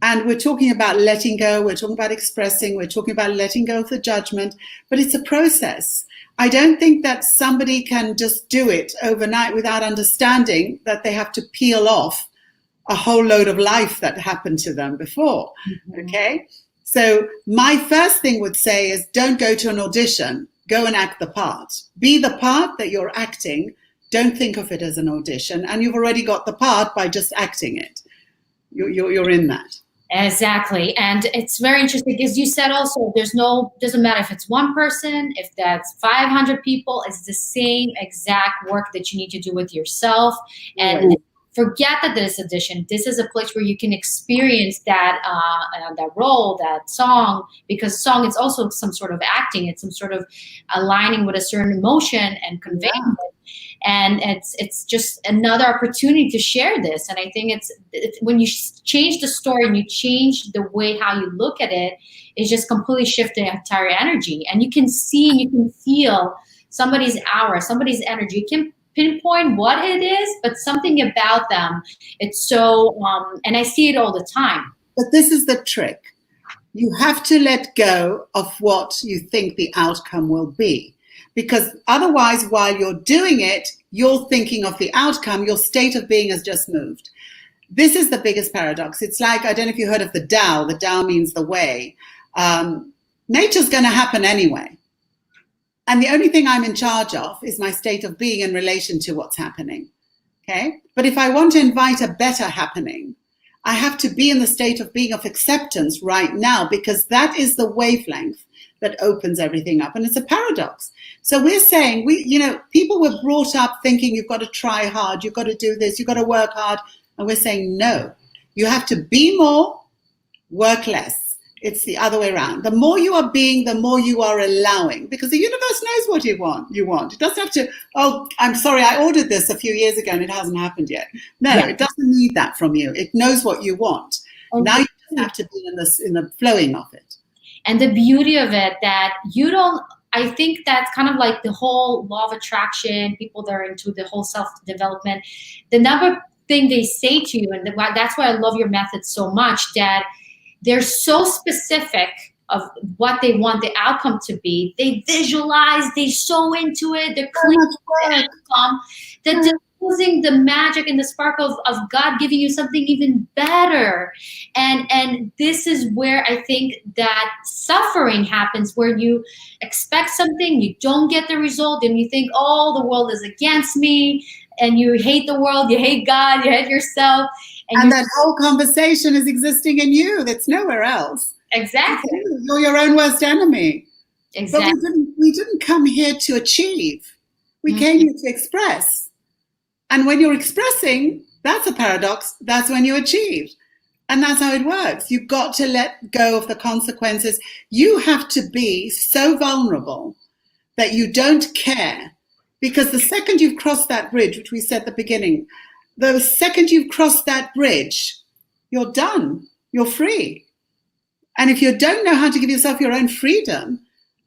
[SPEAKER 2] And we're talking about letting go, we're talking about expressing, we're talking about letting go of the judgment, but it's a process. I don't think that somebody can just do it overnight without understanding that they have to peel off a whole load of life that happened to them before, okay? So my first thing would say is don't go to an audition, go and act the part. Be the part that you're acting, don't think of it as an audition, and you've already got the part by just acting it. You're in that.
[SPEAKER 1] Exactly. And it's very interesting because you said also doesn't matter if it's one person, if that's 500 people, it's the same exact work that you need to do with yourself. And forget that this audition. This is a place where you can experience that role, that song, because song is also some sort of acting. It's some sort of aligning with a certain emotion and conveying it. And it's just another opportunity to share this. And I think it's when you change the story and you change the way how you look at it, it's just completely shifting the entire energy. And you can see and you can feel somebody's aura, somebody's energy. You can pinpoint what it is, but something about them, it's so, and I see it all the time.
[SPEAKER 2] But this is the trick. You have to let go of what you think the outcome will be. Because otherwise, while you're doing it, you're thinking of the outcome, your state of being has just moved. This is the biggest paradox. It's like, I don't know if you heard of the Tao. The Tao means the way. Nature's going to happen anyway. And the only thing I'm in charge of is my state of being in relation to what's happening. Okay? But if I want to invite a better happening, I have to be in the state of being of acceptance right now, because that is the wavelength that opens everything up. And it's a paradox. So we're saying, people were brought up thinking you've got to try hard, you've got to do this, you've got to work hard. And we're saying, no, you have to be more, work less. It's the other way around. The more you are being, the more you are allowing, because the universe knows what you want. It doesn't have to, oh, I'm sorry, I ordered this a few years ago and it hasn't happened yet. No, yeah. It doesn't need that from you. It knows what you want. Okay. Now you just have to be in the flowing of it.
[SPEAKER 1] And the beauty of it, that you don't, I think that's kind of like the whole law of attraction, people that are into the whole self-development, the number thing they say to you, and that's why I love your method so much, that they're so specific of what they want the outcome to be. They visualize, they so into it, they're clinging to the outcome, that they're losing the magic and the spark of God giving you something even better. And this is where I think that suffering happens, where you expect something, you don't get the result, and you think, oh, the world is against me, and you hate the world, you hate God, you hate yourself.
[SPEAKER 2] And that whole conversation is existing in you. That's nowhere else.
[SPEAKER 1] Exactly.
[SPEAKER 2] You're your own worst enemy.
[SPEAKER 1] Exactly.
[SPEAKER 2] But we didn't come here to achieve. We came here to express. And when you're expressing, that's a paradox. That's when you achieved. And that's how it works. You've got to let go of the consequences. You have to be so vulnerable that you don't care. Because the second you've crossed that bridge, which we said at the beginning, the second you've crossed that bridge, you're done. You're free. And if you don't know how to give yourself your own freedom,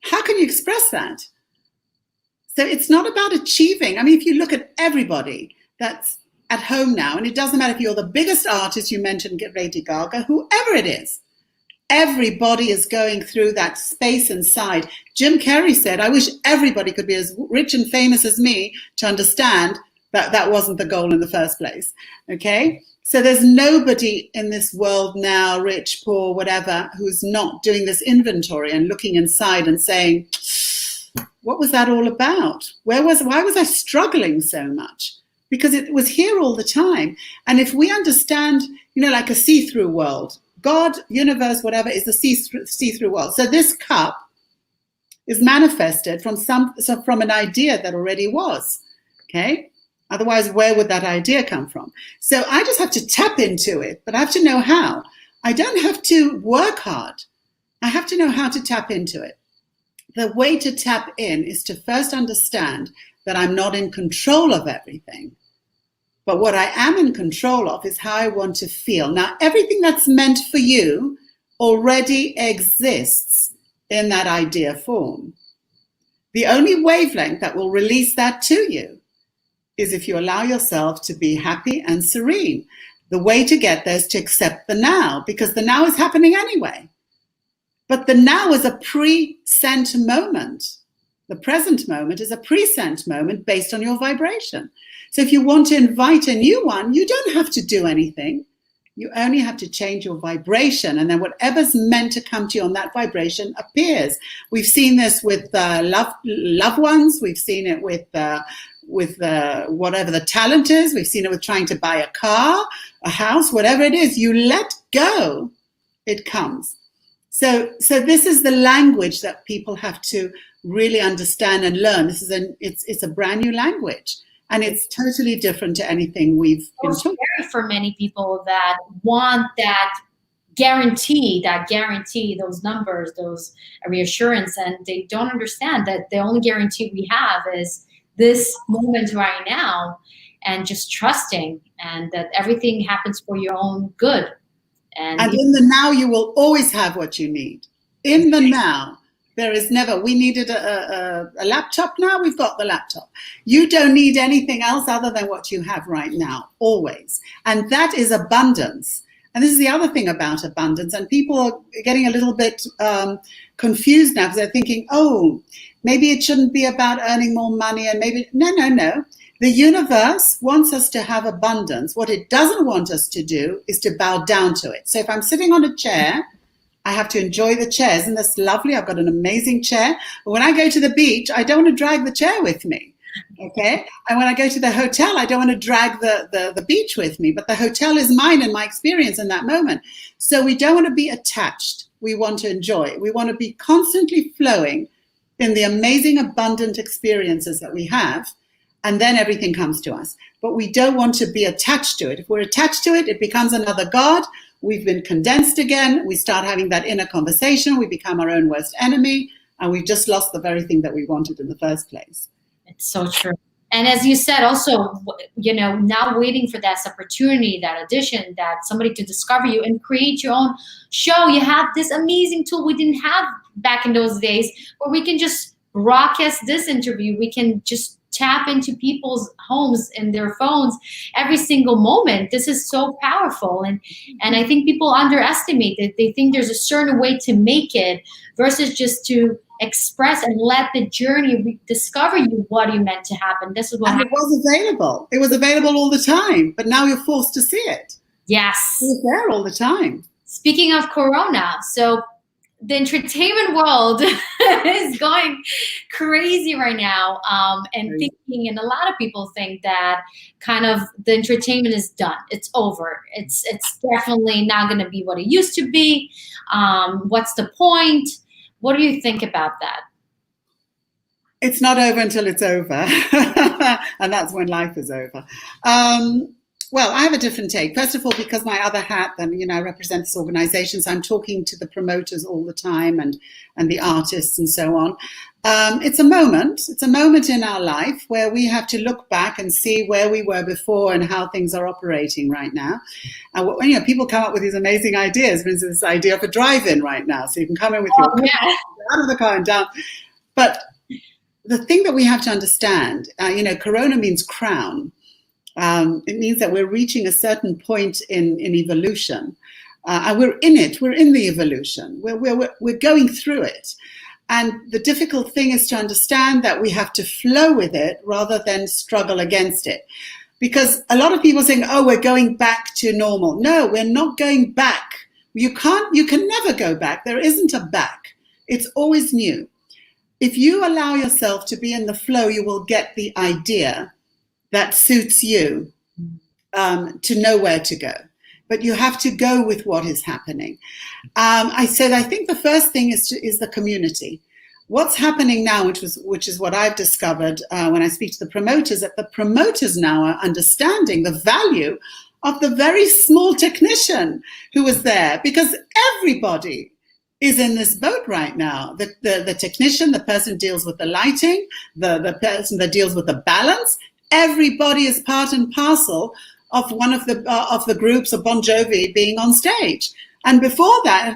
[SPEAKER 2] how can you express that? So it's not about achieving. I mean, if you look at everybody that's at home now, and it doesn't matter if you're the biggest artist, you mentioned Lady Gaga, whoever it is, everybody is going through that space inside. Jim Carrey said, I wish everybody could be as rich and famous as me to understand that that wasn't the goal in the first place. Okay? So there's nobody in this world now, rich, poor, whatever, who's not doing this inventory and looking inside and saying, what was that all about? Why was I struggling so much? Because it was here all the time. And if we understand, like a see-through world, God, universe, whatever, is the see-through world. So this cup is manifested from an idea that already was. Okay? Otherwise, where would that idea come from? So I just have to tap into it, but I have to know how. I don't have to work hard. I have to know how to tap into it. The way to tap in is to first understand that I'm not in control of everything. But what I am in control of is how I want to feel. Now, everything that's meant for you already exists in that idea form. The only wavelength that will release that to you is if you allow yourself to be happy and serene. The way to get there is to accept the now, because the now is happening anyway. But the now is a pre-sent moment. The present moment is a pre-sent moment based on your vibration. So if you want to invite a new one, you don't have to do anything. You only have to change your vibration, and then whatever's meant to come to you on that vibration appears. We've seen this with loved ones. We've seen it with whatever the talent is. We've seen it with trying to buy a car, a house, whatever it is. You let go, it comes. So this is the language that people have to really understand and learn. It's a brand new language, and it's totally different to anything we've been taught.
[SPEAKER 1] Scary for many people that want that guarantee, those numbers, those reassurance, and they don't understand that the only guarantee we have is this moment right now, and just trusting, and that everything happens for your own good. And
[SPEAKER 2] in the now, you will always have what you need. In the now, there is never, we needed a laptop now, we've got the laptop. You don't need anything else other than what you have right now, always. And that is abundance. And this is the other thing about abundance. And people are getting a little bit confused now, because they're thinking, oh, maybe it shouldn't be about earning more money, and maybe, no. The universe wants us to have abundance. What it doesn't want us to do is to bow down to it. So if I'm sitting on a chair, I have to enjoy the chair. Isn't this lovely? I've got an amazing chair. But when I go to the beach, I don't want to drag the chair with me. Okay. And when I go to the hotel, I don't want to drag the beach with me, but the hotel is mine and my experience in that moment. So we don't want to be attached. We want to enjoy. We want to be constantly flowing in the amazing, abundant experiences that we have. And then everything comes to us. But we don't want to be attached to it. If we're attached to it, it becomes another God. We've been condensed again. We start having that inner conversation. We become our own worst enemy. And we've just lost the very thing that we wanted in the first place.
[SPEAKER 1] It's so true. And as you said, also, now waiting for that opportunity, that audition, that somebody to discover you and create your own show. You have this amazing tool we didn't have back in those days, where we can just broadcast this interview. We can just tap into people's homes and their phones every single moment. This is so powerful. And I think people underestimate it. They think there's a certain way to make it versus just to express and let the journey discover you what you meant to happen. This is what
[SPEAKER 2] and it was available. It was available all the time, but now you're forced to see it.
[SPEAKER 1] Yes.
[SPEAKER 2] It was there all the time.
[SPEAKER 1] Speaking of Corona, so the entertainment world is going crazy right now, and a lot of people think that kind of the entertainment is done. It's over. It's definitely not going to be what it used to be. What's the point? What do you think about that?
[SPEAKER 2] It's not over until it's over, and that's when life is over. Well, I have a different take. First of all, because my other hat, and I represent this organization, so I'm talking to the promoters all the time and the artists and so on. It's a moment. It's a moment in our life where we have to look back and see where we were before and how things are operating right now. And people come up with these amazing ideas. For instance, this idea of a drive-in right now, so you can come in with your car, out of the car and down. But the thing that we have to understand, Corona means crown. It means that we're reaching a certain point in evolution. And we're in it. We're in the evolution. We're going through it. And the difficult thing is to understand that we have to flow with it rather than struggle against it. Because a lot of people are saying, oh, we're going back to normal. No, we're not going back. You can never go back. There isn't a back. It's always new. If you allow yourself to be in the flow, you will get the idea that suits you, to know where to go. But you have to go with what is happening. I think the first thing is the community. What's happening now, which is what I've discovered when I speak to the promoters, that the promoters now are understanding the value of the very small technician who was there, because everybody is in this boat right now. The technician, the person who deals with the lighting, the person that deals with the balance. Everybody is part and parcel of one of the groups of Bon Jovi being on stage. And before that,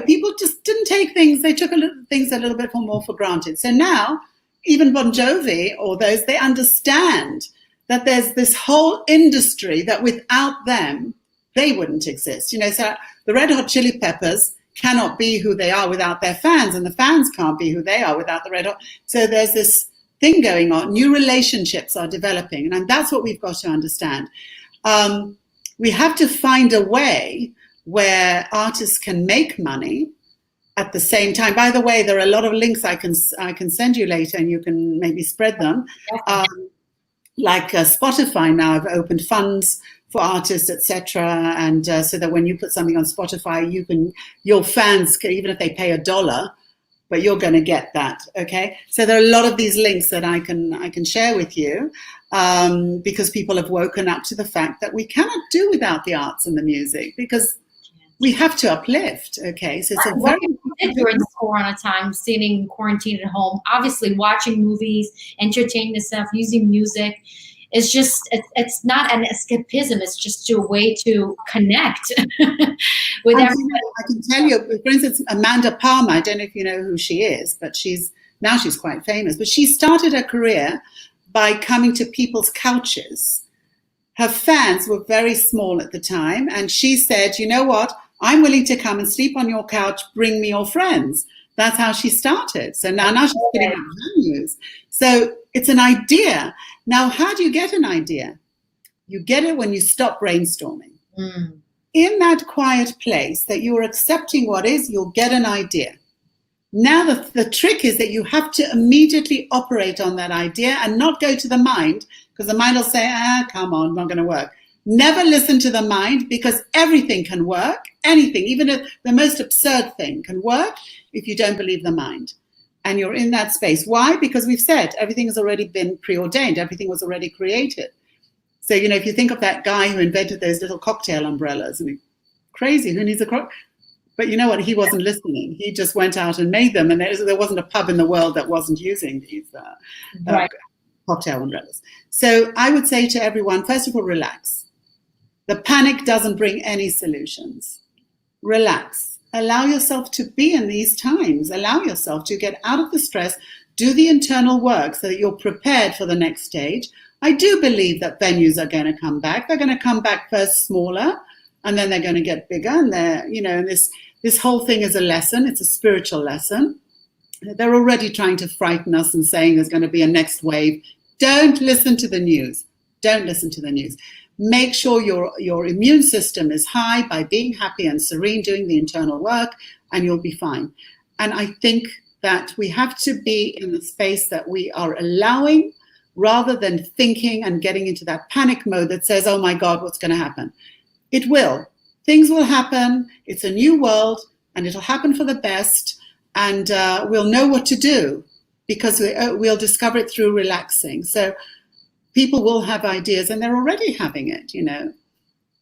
[SPEAKER 2] people just didn't take things. They took things a little bit more for granted. So now, even Bon Jovi or those, they understand that there's this whole industry that without them, they wouldn't exist. So the Red Hot Chili Peppers cannot be who they are without their fans, and the fans can't be who they are without the Red Hot. So there's this thing going on. New relationships are developing, and that's what we've got to understand. We have to find a way where artists can make money at the same time. By the way, there are a lot of links I can send you later, and you can maybe spread them. Like Spotify now have opened funds for artists, etc., and so that when you put something on Spotify, your fans, even if they pay $1, but you're going to get that, okay? So there are a lot of these links that I can share with you, because people have woken up to the fact that we cannot do without the arts and the music, because we have to uplift, okay? So it's a very
[SPEAKER 1] during the Corona time, sitting quarantined at home, obviously watching movies, entertaining yourself, using music. It's just, it's not an escapism. It's just a way to connect with everybody.
[SPEAKER 2] I can tell you, for instance, Amanda Palmer, I don't know if you know who she is, but she's quite famous. But she started her career by coming to people's couches. Her fans were very small at the time. And she said, you know what? I'm willing to come and sleep on your couch. Bring me your friends. That's how she started. So now she's putting out venues. So it's an idea. Now, how do you get an idea? You get it when you stop brainstorming. In that quiet place that you're accepting what is, you'll get an idea. Now the trick is that you have to immediately operate on that idea and not go to the mind, because the mind will say, come on, not going to work. Never listen to the mind, because everything can work. Anything, even if the most absurd thing, can work if you don't believe the mind. And you're in that space. Why? Because we've said everything has already been preordained. Everything was already created. So, if you think of that guy who invented those little cocktail umbrellas, and crazy, who needs a cocktail? But you know what? He wasn't listening. He just went out and made them. And there wasn't a pub in the world that wasn't using these cocktail umbrellas. So I would say to everyone, first of all, relax. The panic doesn't bring any solutions. Relax. Allow yourself to be in these times. Allow yourself to get out of the stress. Do the internal work so that you're prepared for the next stage. I do believe that venues are going to come back. They're going to come back first smaller, and then they're going to get bigger. And and this whole thing is a lesson. It's a spiritual lesson. They're already trying to frighten us and saying there's going to be a next wave. Don't listen to the news. Don't listen to the news. Make sure your immune system is high by being happy and serene, doing the internal work, and you'll be fine. And I think that we have to be in the space that we are allowing, rather than thinking and getting into that panic mode that says, oh my God, what's going to happen? It will. Things will happen. It's a new world, and it'll happen for the best. And we'll know what to do, because we'll discover it through relaxing. So people will have ideas, and they're already having it.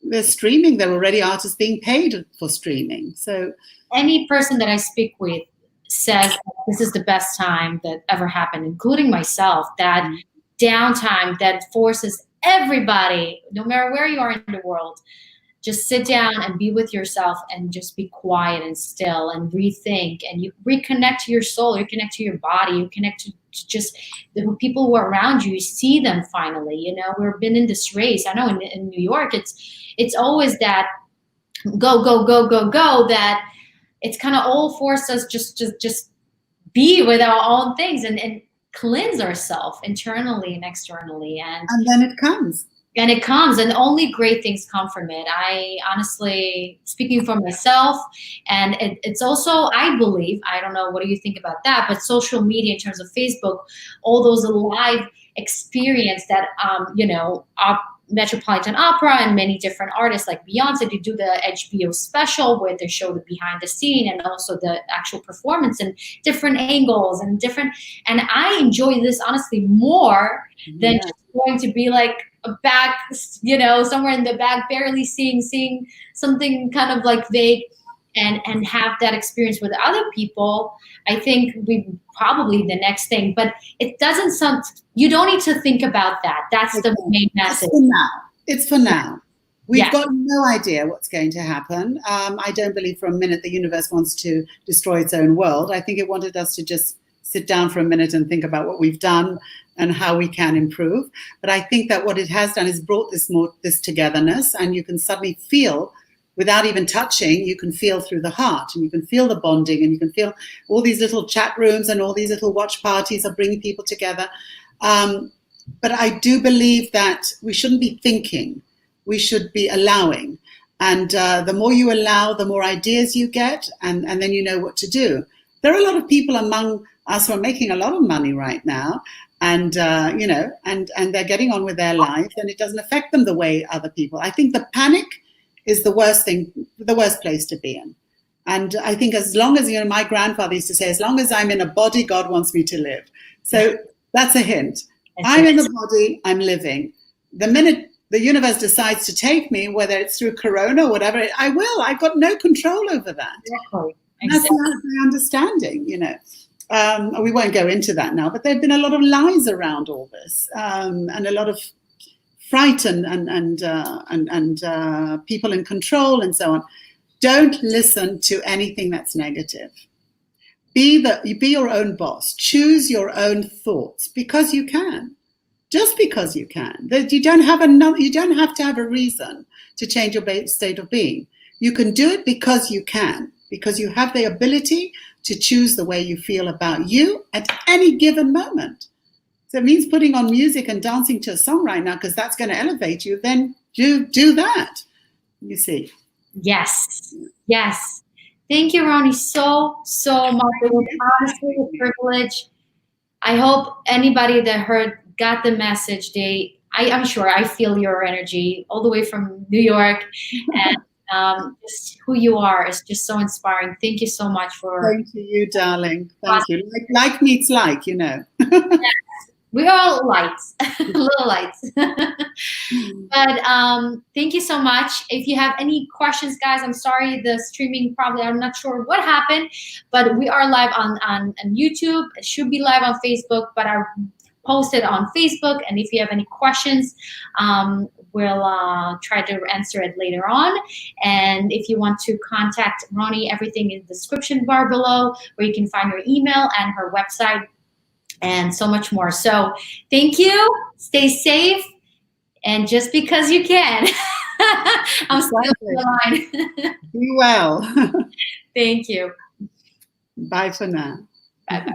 [SPEAKER 2] They're streaming. There are already artists being paid for streaming. So
[SPEAKER 1] any person that I speak with says this is the best time that ever happened, including myself. That downtime that forces everybody, no matter where you are in the world, just sit down and be with yourself and just be quiet and still and rethink, and you reconnect to your soul, you connect to your body, you connect to just the people who are around you. You see them finally. We've been in this race. I know in New York, it's always that go, go, go, go, go, that it's kind of all forced us just be with our own things and cleanse ourselves internally and externally. And
[SPEAKER 2] then it comes.
[SPEAKER 1] And only great things come from it. I honestly, speaking for myself, and it's also, I believe, I don't know, what do you think about that? But social media, in terms of Facebook, all those live experience that, Metropolitan Opera and many different artists like Beyonce, they do the HBO special where they show the behind the scene and also the actual performance and different angles and I enjoy this honestly more than just going to be like a back, somewhere in the back, barely seeing something kind of like vague, and have that experience with other people. I think we probably the next thing, but it doesn't sound, you don't need to think about that. That's the main message.
[SPEAKER 2] It's for now. We've got no idea what's going to happen. I don't believe for a minute the universe wants to destroy its own world. I think it wanted us to just sit down for a minute and think about what we've done and how we can improve. But I think that what it has done is brought this togetherness, and you can suddenly feel, without even touching, you can feel through the heart, and you can feel the bonding, and you can feel all these little chat rooms and all these little watch parties are bringing people together. But I do believe that we shouldn't be thinking, we should be allowing. And the more you allow, the more ideas you get, and then you know what to do. There are a lot of people among us who are making a lot of money right now, and and they're getting on with their lives, and it doesn't affect them the way other people. I think the panic is the worst place to be in. And I think as long as, my grandfather used to say, as long as I'm in a body, God wants me to live. So that's a hint. I'm in the body, I'm living. The minute the universe decides to take me, whether it's through Corona or whatever, I will. I've got no control over that.
[SPEAKER 1] Exactly.
[SPEAKER 2] That's my understanding, We won't go into that now, but there have been a lot of lies around all this, and a lot of fright and people in control and so on. Don't listen to anything that's negative. Be your own boss. Choose your own thoughts, because you can. Just because you can. You don't have to have a reason to change your state of being. You can do it because you can, because you have the ability to choose the way you feel about you at any given moment. So it means putting on music and dancing to a song right now because that's going to elevate you. Then do that. You see.
[SPEAKER 1] Yes. Yes. Thank you, Ronny, so much. It was honestly a privilege. I hope anybody that got the message. I'm sure I feel your energy all the way from New York, and just who you are is just so inspiring. Thank you so much for.
[SPEAKER 2] Thank you, darling. Thank you. Like meets like, you know.
[SPEAKER 1] We're all lights, little lights. But thank you so much. If you have any questions, guys, I'm sorry the streaming probably, I'm not sure what happened, but we are live on YouTube. It should be live on Facebook, but I posted on Facebook. And if you have any questions, we'll try to answer it later on. And if you want to contact Ronny, everything in the description bar below, where you can find her email and her website and so much more. So thank you. Stay safe. And just because you can. I'm still on the line.
[SPEAKER 2] Be well.
[SPEAKER 1] Thank you.
[SPEAKER 2] Bye for now.
[SPEAKER 1] Bye-bye.